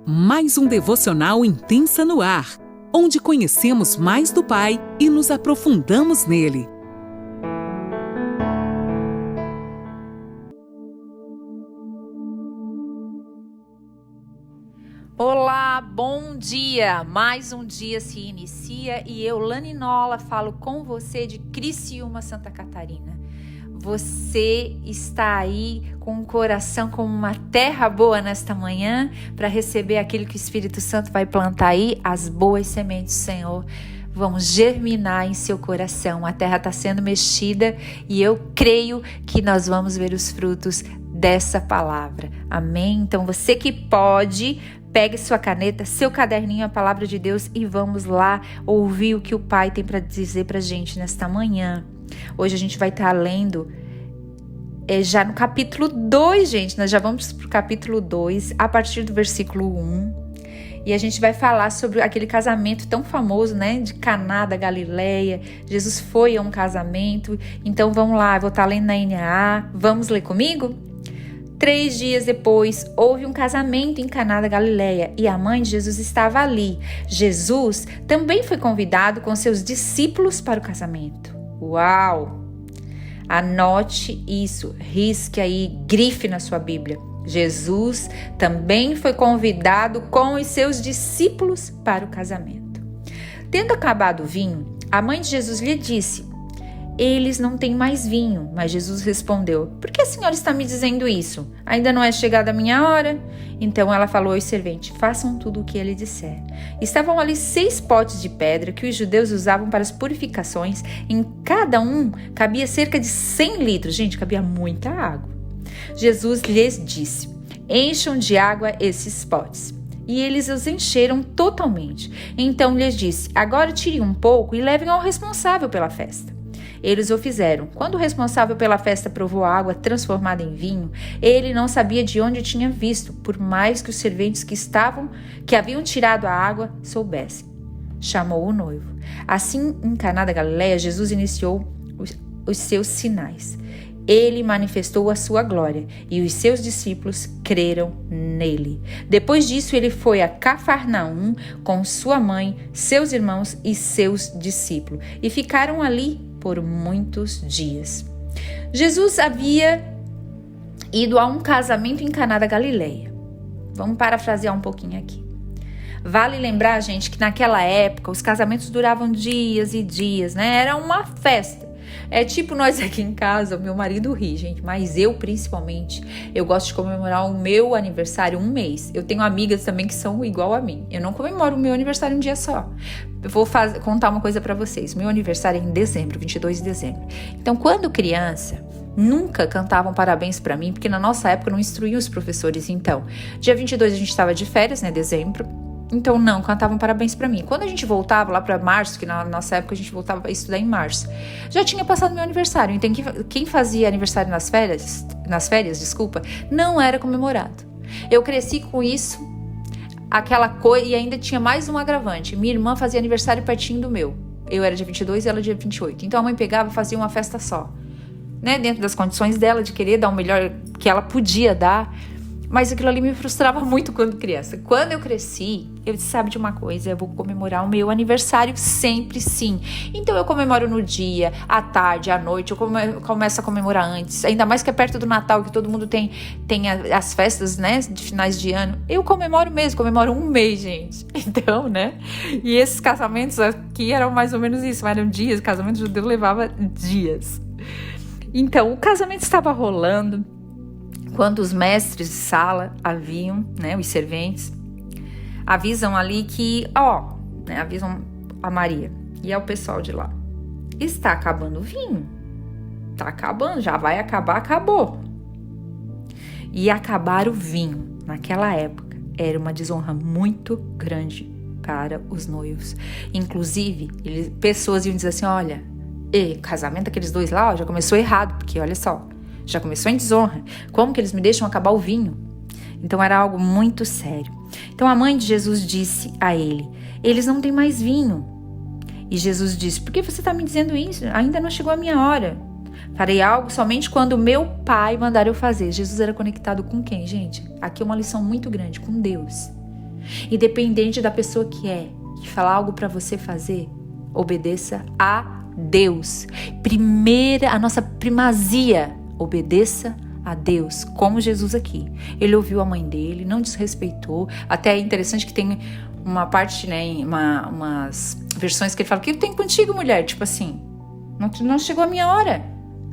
Mais um devocional Intensa no Ar, onde conhecemos mais do Pai e nos aprofundamos nele. Olá, bom dia! Mais um dia se inicia e eu, Lani Nola, falo com você de Criciúma, Santa Catarina. Você está aí com o coração como uma terra boa nesta manhã para receber aquilo que o Espírito Santo vai plantar aí, as boas sementes do Senhor vão germinar em seu coração. A terra está sendo mexida e eu creio que nós vamos ver os frutos dessa palavra. Amém? Então você que pode, pegue sua caneta, seu caderninho, a palavra de Deus e vamos lá ouvir o que o Pai tem para dizer para a gente nesta manhã. Hoje a gente vai estar lendo já no capítulo 2, gente. Nós já vamos para o capítulo 2, a partir do versículo 1. E a gente vai falar sobre aquele casamento tão famoso, né? De Caná da Galileia. Jesus foi a um casamento. Então vamos lá, eu vou estar lendo na NAA. Vamos ler comigo? 3 dias depois, houve um casamento em Caná da Galileia e a mãe de Jesus estava ali. Jesus também foi convidado com seus discípulos para o casamento. Uau! Anote isso, risque aí, grife na sua Bíblia. Jesus também foi convidado com os seus discípulos para o casamento. Tendo acabado o vinho, a mãe de Jesus lhe disse: eles não têm mais vinho. Mas Jesus respondeu: por que a senhora está me dizendo isso? Ainda não é chegada a minha hora? Então ela falou aos serventes: façam tudo o que ele disser. Estavam ali 6 potes de pedra que os judeus usavam para as purificações. Em cada um cabia cerca de 100 litros. Gente, cabia muita água. Jesus lhes disse: encham de água esses potes. E eles os encheram totalmente. Então lhes disse: agora tirem um pouco e levem ao responsável pela festa. Eles o fizeram. Quando o responsável pela festa provou a água transformada em vinho, ele não sabia de onde tinha visto, por mais que os serventes que haviam tirado a água soubessem. Chamou o noivo. Assim, em Caná da Galileia, Jesus iniciou os seus sinais. Ele manifestou a sua glória e os seus discípulos creram nele. Depois disso, ele foi a Cafarnaum com sua mãe, seus irmãos e seus discípulos e ficaram ali por muitos dias. Jesus havia ido a um casamento em Caná da Galileia. Vamos parafrasear um pouquinho aqui. Vale lembrar, gente, que naquela época os casamentos duravam dias e dias, né? Era uma festa. É tipo nós aqui em casa, o meu marido ri, gente, mas eu principalmente, eu gosto de comemorar o meu aniversário um mês. Eu tenho amigas também que são igual a mim. Eu não comemoro o meu aniversário um dia só. Eu vou contar uma coisa pra vocês. Meu aniversário é em dezembro, 22 de dezembro. Então, quando criança, nunca cantavam parabéns pra mim, porque na nossa época não instruíam os professores. Então, dia 22 a gente estava de férias, né, dezembro. Então não, cantavam parabéns pra mim. Quando a gente voltava lá pra março, que na nossa época a gente voltava a estudar em março, já tinha passado meu aniversário. Então quem fazia aniversário nas férias, não era comemorado. Eu cresci com isso, aquela coisa, e ainda tinha mais um agravante. Minha irmã fazia aniversário pertinho do meu. Eu era dia 22 e ela dia 28. Então a mãe pegava e fazia uma festa só, né? Dentro das condições dela de querer dar o melhor que ela podia dar. Mas aquilo ali me frustrava muito quando criança. Quando eu cresci, eu disse, sabe de uma coisa? Eu vou comemorar o meu aniversário sempre sim. Então eu comemoro no dia, à tarde, à noite. Eu começo a comemorar antes. Ainda mais que é perto do Natal, que todo mundo tem as festas, né, de finais de ano. Eu comemoro mesmo, comemoro um mês, gente. Então, né? E esses casamentos aqui eram mais ou menos isso. Eram dias, casamento judeu levava dias. Então, o casamento estava rolando. Quando os mestres de sala haviam, né, os serventes, avisam ali que, né, avisam a Maria e ao pessoal de lá, está acabando o vinho, está acabando, já vai acabar, acabou. E acabar o vinho, naquela época, era uma desonra muito grande para os noivos. Inclusive, pessoas iam dizer assim, olha, o casamento daqueles dois lá já começou errado, porque olha só, já começou em desonra. Como que eles me deixam acabar o vinho? Então era algo muito sério. Então a mãe de Jesus disse a ele: eles não têm mais vinho. E Jesus disse: por que você está me dizendo isso? Ainda não chegou a minha hora. Farei algo somente quando meu Pai mandar eu fazer. Jesus era conectado com quem, gente? Aqui é uma lição muito grande, com Deus. Independente da pessoa que falar algo para você fazer, obedeça a Deus. A nossa primazia, obedeça a Deus, como Jesus aqui. Ele ouviu a mãe dele, não desrespeitou. Até é interessante que tem uma parte, né, umas versões que ele fala: o que eu tenho contigo, mulher? Tipo assim, não chegou a minha hora.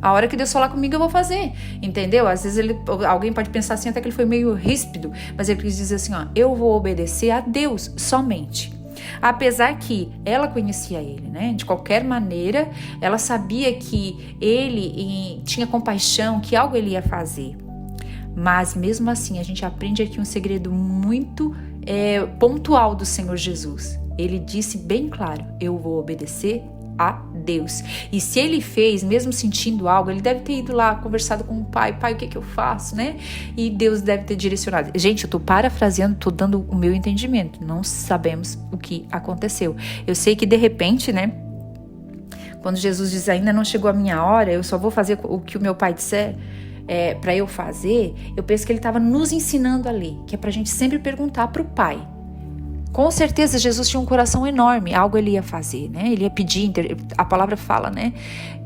A hora que Deus falar comigo eu vou fazer, entendeu? Às vezes alguém pode pensar assim, até que ele foi meio ríspido, mas ele quis dizer assim, eu vou obedecer a Deus somente. Apesar que ela conhecia ele, né? De qualquer maneira, ela sabia que ele tinha compaixão, que algo ele ia fazer. Mas mesmo assim, a gente aprende aqui um segredo muito pontual do Senhor Jesus. Ele disse bem claro: eu vou obedecer a Deus. E se ele fez, mesmo sentindo algo, ele deve ter ido lá, conversado com o pai, o que eu faço, né? E Deus deve ter direcionado. Gente, eu tô parafraseando, tô dando o meu entendimento, não sabemos o que aconteceu. Eu sei que de repente, né, quando Jesus diz: ainda não chegou a minha hora, eu só vou fazer o que o meu pai disser para eu fazer, eu penso que ele estava nos ensinando ali, que é pra gente sempre perguntar pro pai. Com certeza Jesus tinha um coração enorme, algo ele ia fazer, né? Ele ia pedir, a palavra fala, né?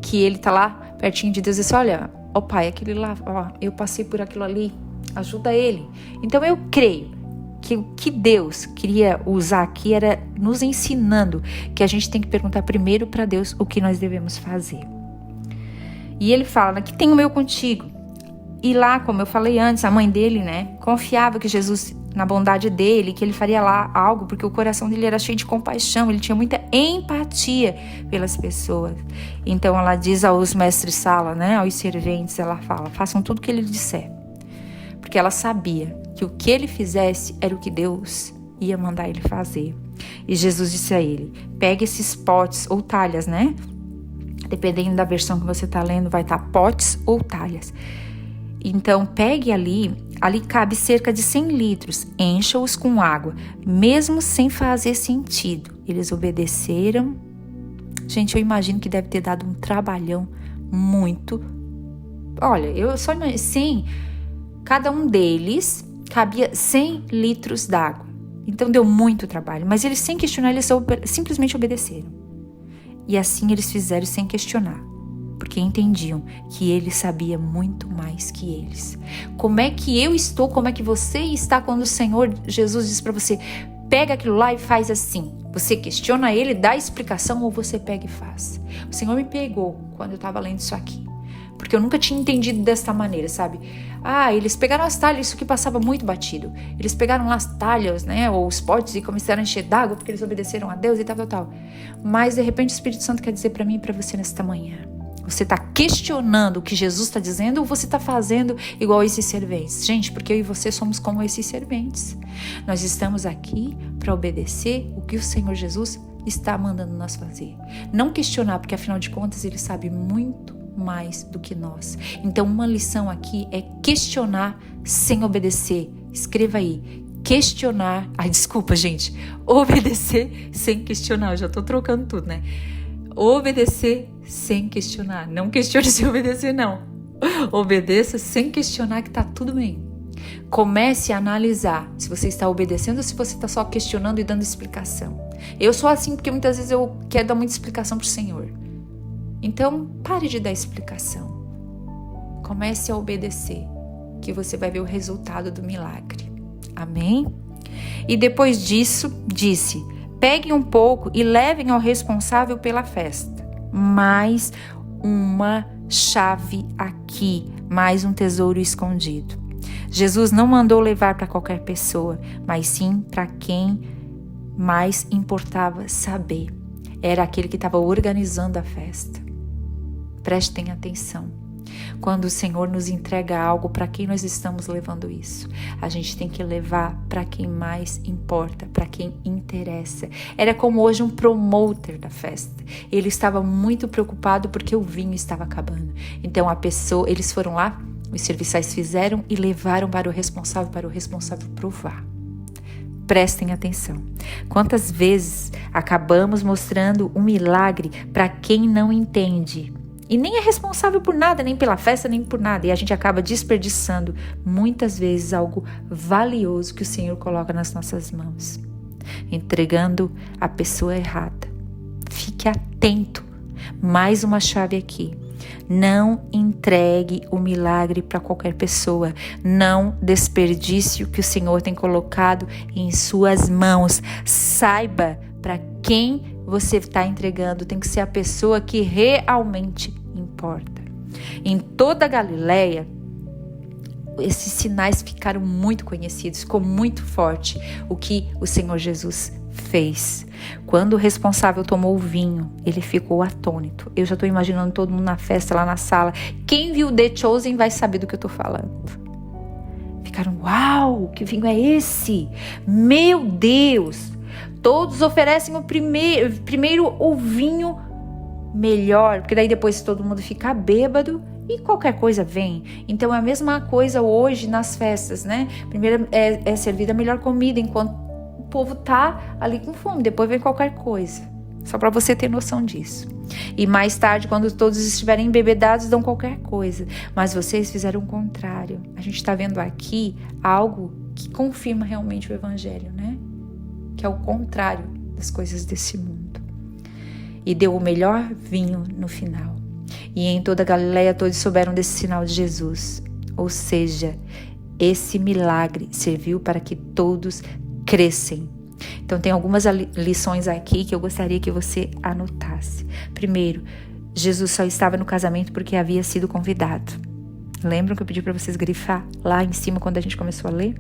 Que ele tá lá pertinho de Deus e diz: olha, pai, aquele lá, eu passei por aquilo ali, ajuda ele. Então eu creio que o que Deus queria usar aqui era nos ensinando que a gente tem que perguntar primeiro para Deus o que nós devemos fazer. E ele fala: que tenho eu contigo. E lá, como eu falei antes, a mãe dele, né, confiava que Jesus, na bondade dele, que ele faria lá algo, porque o coração dele era cheio de compaixão, ele tinha muita empatia pelas pessoas. Então ela diz aos mestres-sala, né, aos serventes, ela fala: façam tudo o que ele disser. Porque ela sabia que o que ele fizesse era o que Deus ia mandar ele fazer. E Jesus disse a ele: pegue esses potes ou talhas, né? Dependendo da versão que você está lendo, vai estar potes ou talhas. Então, pegue ali cabe cerca de 100 litros, encha-os com água, mesmo sem fazer sentido. Eles obedeceram. Gente, eu imagino que deve ter dado um trabalhão muito. Olha, eu só imagino, sim, cada um deles cabia 100 litros d'água. Então, deu muito trabalho, mas eles, sem questionar, eles simplesmente obedeceram. E assim eles fizeram sem questionar, porque entendiam que ele sabia muito mais que eles. Como é que eu estou, como é que você está quando o Senhor Jesus diz para você: pega aquilo lá e faz assim? Você questiona ele, dá explicação, ou você pega e faz? O Senhor me pegou quando eu estava lendo isso aqui, porque eu nunca tinha entendido desta maneira, sabe? Eles pegaram as talhas, isso que passava muito batido. Eles pegaram lá as talhas, né, ou os potes, e começaram a encher d'água porque eles obedeceram a Deus e tal. Mas de repente o Espírito Santo quer dizer para mim e para você nesta manhã: você está questionando o que Jesus está dizendo, ou você está fazendo igual esses serventes? Gente, porque eu e você somos como esses serventes. Nós estamos aqui para obedecer o que o Senhor Jesus está mandando nós fazer. Não questionar, porque afinal de contas ele sabe muito mais do que nós. Então uma lição aqui é questionar sem obedecer. Escreva aí: questionar. Desculpa, gente. Obedecer sem questionar. Eu já estou trocando tudo, né? Obedecer sem questionar. Não questione sem obedecer, não. Obedeça sem questionar, que tá tudo bem. Comece a analisar se você está obedecendo ou se você está só questionando e dando explicação. Eu sou assim porque muitas vezes eu quero dar muita explicação pro Senhor. Então, pare de dar explicação. Comece a obedecer, que você vai ver o resultado do milagre. Amém? E depois disso, disse: peguem um pouco e levem ao responsável pela festa. Mais uma chave aqui, mais um tesouro escondido. Jesus não mandou levar para qualquer pessoa, mas sim para quem mais importava saber. Era aquele que estava organizando a festa. Prestem atenção. Quando o Senhor nos entrega algo, para quem nós estamos levando isso? A gente tem que levar para quem mais importa, para quem interessa. Era como hoje um promoter da festa. Ele estava muito preocupado porque o vinho estava acabando. Então eles foram lá, os serviçais fizeram e levaram para o responsável provar. Prestem atenção. Quantas vezes acabamos mostrando um milagre para quem não entende? E nem é responsável por nada, nem pela festa, nem por nada. E a gente acaba desperdiçando, muitas vezes, algo valioso que o Senhor coloca nas nossas mãos. Entregando a pessoa errada. Fique atento. Mais uma chave aqui. Não entregue o milagre para qualquer pessoa. Não desperdice o que o Senhor tem colocado em suas mãos. Saiba para quem você está entregando. Tem que ser a pessoa que realmente importa. Em toda a Galileia, esses sinais ficaram muito conhecidos, ficou muito forte o que o Senhor Jesus fez. Quando o responsável tomou o vinho, ele ficou atônito. Eu já estou imaginando todo mundo na festa, lá na sala. Quem viu The Chosen vai saber do que eu estou falando. Ficaram, uau, que vinho é esse? Meu Deus! Todos oferecem o primeiro o vinho melhor, porque daí depois todo mundo fica bêbado e qualquer coisa vem. Então é a mesma coisa hoje nas festas, né? Primeiro é servida a melhor comida enquanto o povo tá ali com fome, depois vem qualquer coisa. Só para você ter noção disso. E mais tarde, quando todos estiverem embebedados, dão qualquer coisa. Mas vocês fizeram o contrário. A gente está vendo aqui algo que confirma realmente o evangelho, né? Que é o contrário das coisas desse mundo. E deu o melhor vinho no final. E em toda a Galileia todos souberam desse sinal de Jesus. Ou seja, esse milagre serviu para que todos crescem. Então tem algumas lições aqui que eu gostaria que você anotasse. Primeiro, Jesus só estava no casamento porque havia sido convidado. Lembram que eu pedi para vocês grifar lá em cima quando a gente começou a ler?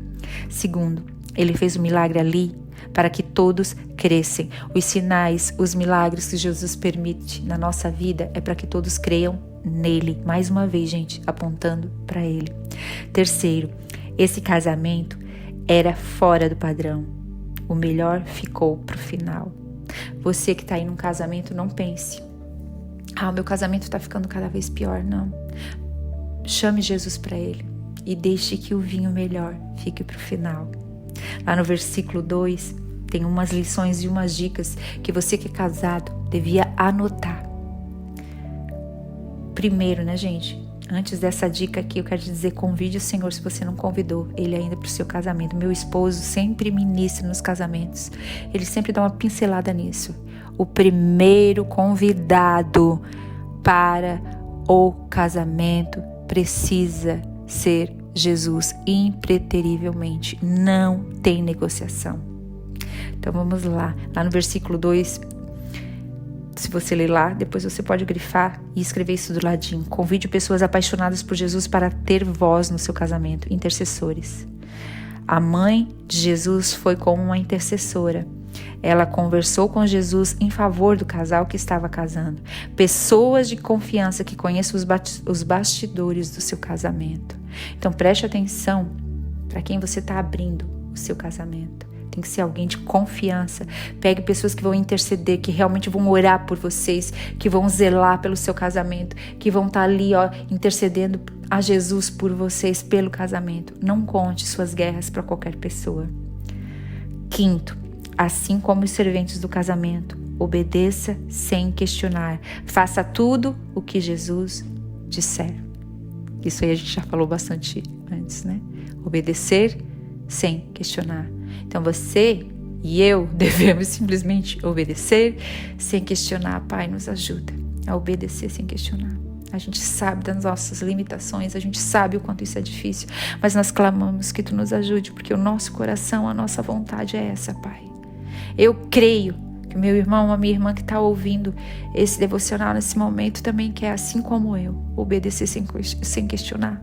Segundo, ele fez o milagre ali para que todos crescem. Os sinais, os milagres que Jesus permite na nossa vida é para que todos creiam nele. Mais uma vez, gente, apontando para ele. Terceiro, esse casamento era fora do padrão. O melhor ficou para o final. Você que está aí num casamento, não pense: o meu casamento está ficando cada vez pior. Não. Chame Jesus para ele e deixe que o vinho melhor fique para o final. Lá no versículo 2, tem umas lições e umas dicas que você que é casado devia anotar. Primeiro, né, gente? Antes dessa dica aqui, eu quero te dizer, convide o Senhor se você não convidou ele ainda para o seu casamento. Meu esposo sempre ministra nos casamentos. Ele sempre dá uma pincelada nisso. O primeiro convidado para o casamento precisa ser Jesus, impreterivelmente. Não tem negociação. Então vamos lá. Lá no versículo 2, se você ler lá, depois você pode grifar e escrever isso do ladinho. Convide pessoas apaixonadas por Jesus para ter voz no seu casamento. Intercessores. A mãe de Jesus foi como uma intercessora. Ela conversou com Jesus em favor do casal que estava casando. Pessoas de confiança que conheçam os bastidores do seu casamento. Então preste atenção para quem você está abrindo o seu casamento. Tem que ser alguém de confiança. Pegue pessoas que vão interceder, que realmente vão orar por vocês, que vão zelar pelo seu casamento, que vão estar ali, intercedendo a Jesus por vocês pelo casamento. Não conte suas guerras para qualquer pessoa. Quinto, assim como os serventes do casamento, obedeça sem questionar. Faça tudo o que Jesus disser. Isso aí a gente já falou bastante antes, né? Obedecer sem questionar. Então você e eu devemos simplesmente obedecer sem questionar. Pai, nos ajuda a obedecer sem questionar. A gente sabe das nossas limitações, a gente sabe o quanto isso é difícil, mas nós clamamos que Tu nos ajude, porque o nosso coração, a nossa vontade é essa, Pai. Eu creio que o meu irmão, a minha irmã que está ouvindo esse devocional nesse momento também quer, assim como eu, obedecer sem questionar.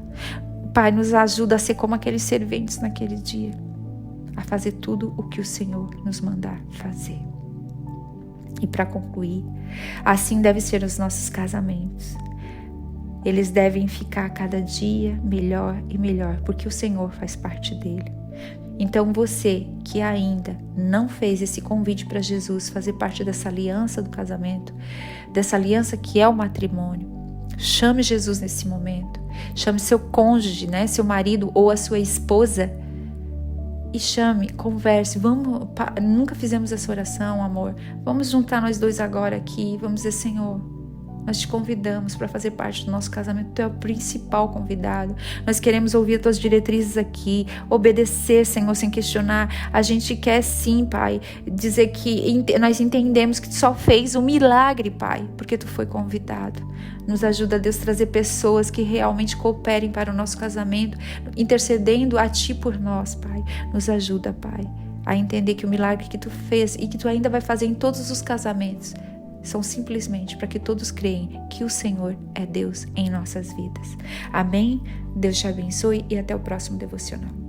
Pai, nos ajuda a ser como aqueles serventes naquele dia, a fazer tudo o que o Senhor nos mandar fazer. E para concluir, assim devem ser os nossos casamentos. Eles devem ficar cada dia melhor e melhor, porque o Senhor faz parte dele. Então você que ainda não fez esse convite para Jesus fazer parte dessa aliança do casamento, dessa aliança que é o matrimônio, chame Jesus nesse momento. Chame seu cônjuge, né, seu marido ou a sua esposa, e chame, converse. Vamos, nunca fizemos essa oração, amor. Vamos juntar nós dois agora aqui. Vamos dizer: Senhor, Nós te convidamos para fazer parte do nosso casamento. Tu é o principal convidado. Nós queremos ouvir as tuas diretrizes aqui, obedecer, Senhor, sem questionar. A gente quer sim, Pai, dizer que nós entendemos que tu só fez um milagre, Pai, porque tu foi convidado. Nos ajuda, Deus, a trazer pessoas que realmente cooperem para o nosso casamento, intercedendo a ti por nós, Pai. Nos ajuda, Pai, a entender que o milagre que tu fez e que tu ainda vai fazer em todos os casamentos são simplesmente para que todos creem que o Senhor é Deus em nossas vidas. Amém? Deus te abençoe e até o próximo devocional.